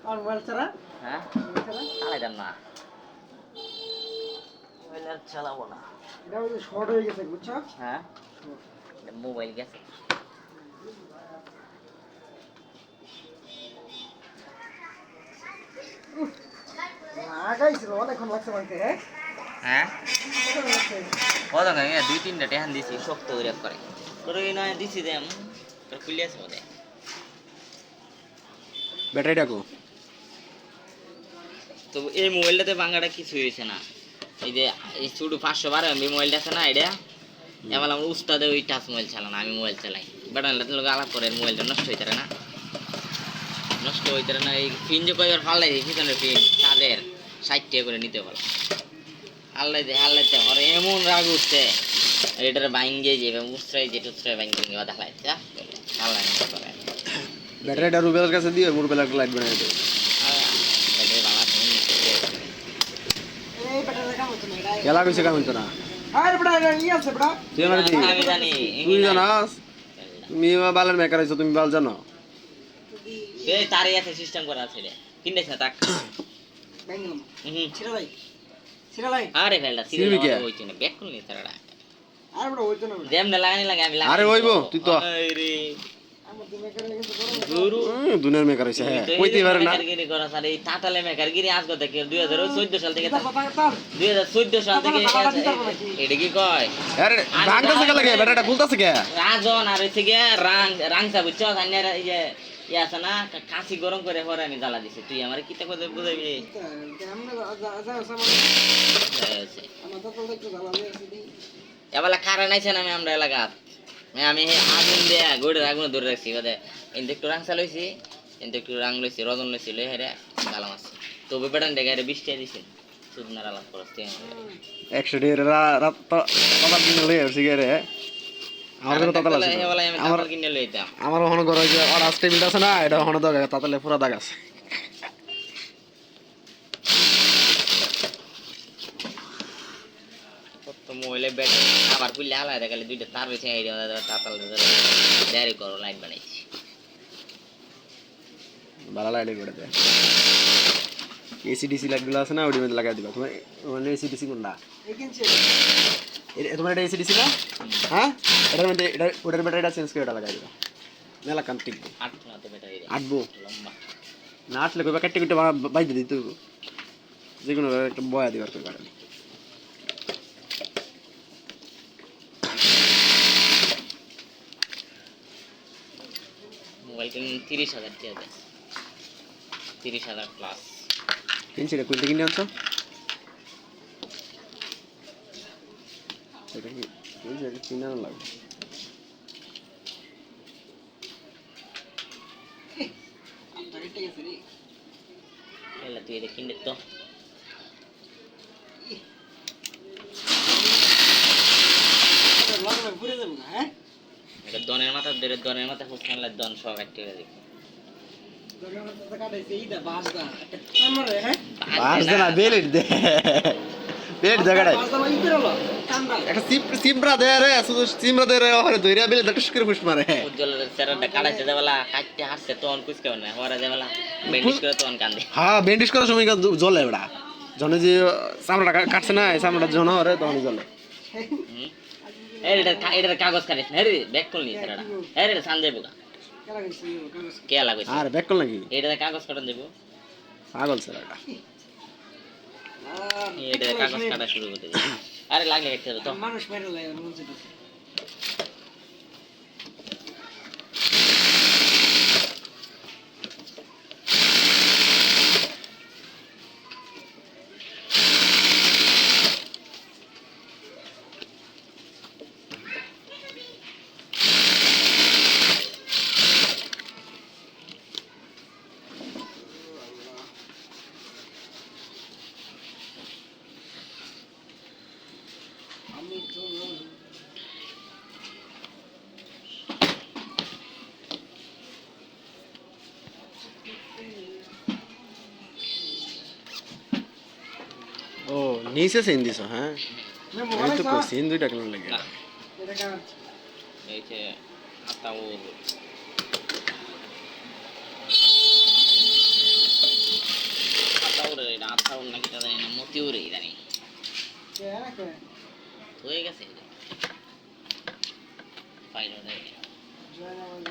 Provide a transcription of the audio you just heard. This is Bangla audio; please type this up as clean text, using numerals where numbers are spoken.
আর মোবাইল ছাড়া হ্যাঁ চালাইতাম না মোবাইল আর চালাবো না এটা ওই শর্ট হয়ে গেছে বুঝছো হ্যাঁ মোবাইল গেছে লাগাইছিল অনেকক্ষণ লাগছে বাড়িতে হ্যাঁ হ্যাঁ কতক্ষণ লাগছে? কত না দুই তিনটা টেহান দিছি শক্ত করে করে তোর এই নয় দিছি দেম তোর খুলে আছে বোধ ব্যাটারিটা কো তো এই মোবাইলটাতে বাংলাটা কিছু হয়েছে না এই যে এই শুধু 512 এমবি মোবাইলটা আছে না এটা এবার আমার উস্তাদে ওই টাচ মোবাইল চালানো আমি মোবাইল চালাই ব্যাটারিটা লোক আলাপ করে মোবাইলটা নষ্ট হইতে না নষ্ট হইতে না এই পিন যে কয়বার ফালাই পিছনের পিন তাদের 60 টাকা করে নিতে পারো হাল্লাইতে হরে এমন রাগ উঠছে এটার ভাঙ্গে যাবে উস্ত্রাই যেটা উস্ত্রাই ভাঙ্গে দেখাইছে হাল্লাই না করে ব্যাটারিটা রুবেলের কাছে দিয়ে রুবেলের লাইট বানাই দেবে এই ব্যাটারি কাম হচ্ছে না এটা খেলা কইছে কাম হইতো না আর বড় ই আছে বড় তুই আমার দি আমি জানি তুই জানাস তুমি বালের মেকার হইছো তুমি বাল জানো এই তারই আছে সিস্টেম করা আছে রে কিনতেছ না তাক ব্যাঙ্গলাম হুম ছিড়া লাই আরে ফেলটা সিলবি কে? সিরিয়াল হইছে না ব্যাক করলি তারডা আর বড় হইতো না যেমনে লাগানি লাগে আমি লাগাই আরে হইবো, তুই তো- আরে আমার তুমি করে কিন্তু বড় গুরু দুনিয়ার মেকার হইছে হ্যাঁ কইতে পারে না মেকারগিরি করা স্যার এই টাটালে মেকারগিরি আজকে থেকে 2014 সাল থেকে কথা তার 2014 সাল থেকে এটা কি কয় আরে ভাঙতাছে কে লাগে ব্যাটারিটা খুলতাছে কে রাজন আর হচ্ছে গিয়ে রাংসা বুঝছো আন্যার এই যে ইয়ে আছে না কাশি গরম করে পরে আমি জ্বালা দিছি তুই আমার কিতা করে বুঝাবি আমরা যা সামান আমার তো একটু জ্বালালে আছে দি এবেলা কারেন্ট আইছে না আমরা এলাকাত আমি আগুন দেয়া গড়ে আগুন ধরে রাখছি বাদে কিন্তু একটু রাংসা লইছি কিন্তু একটু রাং লইছি রজন লইছি লই হেরে গালাম আছে তো বেটান ডেগারে 20 টাকা দিছি সুদ না রালাম করতে 100 ডের রাত কথা দিন লই আসি গে রে আমার তো তাতাল আছে এবেলা আমি আমার তামাল কিনে লইতাম আমার ওখানে ঘর হইছে আর আজকে মিল আছে না এটা ওখানে দাগ তাতালে পুরা দাগ আছে তো মোবাইলে ব্যাটারি আবার খুললে আলাদা গেলে দুইটা তার রয়েছে এই তাতাল দেরি করো লাইট বানাইছি ভালো লাইট করে দে এসিডিসি লাইট গুলো আছে না ওডি মধ্যে লাগাই দিবা তোমার মানে এসিডিসি কোনটা এই কিনছে তোমার এটা এসিডিসি না হ্যাঁ এটার মধ্যে এটা ওটার ব্যাটারিটা চেঞ্জ করে এটা লাগাই দিবা মেলা কাম ঠিক আট না তো ব্যাটারি আটবো লম্বা না আসলে কইবা কাটতে কাটতে বাইতে দিতে হইব যে কোনো একটা বয়া দিবার কই কারণে মোবাইল কিনে 30,000 টাকা দেয় 30,000 প্লাস কিনছি রে কইতে কিনে আনছো এটা কি ওই যে কিনে আনা লাগবে আপনার এটা গেছে রে এলা তুই এটা কিনে তো লাগবে ঘুরে যাবো হ্যাঁ এটা দনের মাথা ফুসকানলে দন সব কাটতে গেছে দরকার তো কাটাইছে এইটা বাসদা আমারে হ্যাঁ বাস দে না বেলেট দে বেলেট জায়গাটা বাসদা লাগি করে হলো কামড়া একটা সিমরা দে রে শুধু সিমরা দে রে ওরে দইরা বেলে দটস করে ফুস মারে উজ্জ্বলের সেরাটা কাটাইছে দেবেলা কাটতে হাসছে তখন কুচকে না হওয়ার দেবেলা বেন্ডিশ করে তখন কান্দে হ্যাঁ ব্যান্ডেজ করার সময় জ্বলে ওটা জনে যে চামড়াটা কাটছে না এই চামড়াটা জন হরে তখনই জ্বলে এটার কাগজ কাটিস না রে ব্যাক করলি সেরাটা রে সান দেবো কেলা গেছে কাগজ কে লাগাইছে আর ব্যাক কল নাকি এটাতে কাগজ কাটন দেবো পাগল স্যার এটা আর এটাতে কাগজ কাটা শুরু করতে যাবে আরে লাগলে কেটে দেবো তো মানুষ মেরে লাগে মন যেটা আমি তো ও নিচে সেন দিছো হ্যাঁ না আমি মোবাইল তো তো কই সেন দুইটা কেন লাগে না এটা কাজ এই যে আতা ও হয়ে গেছে ফাইল জয়নাল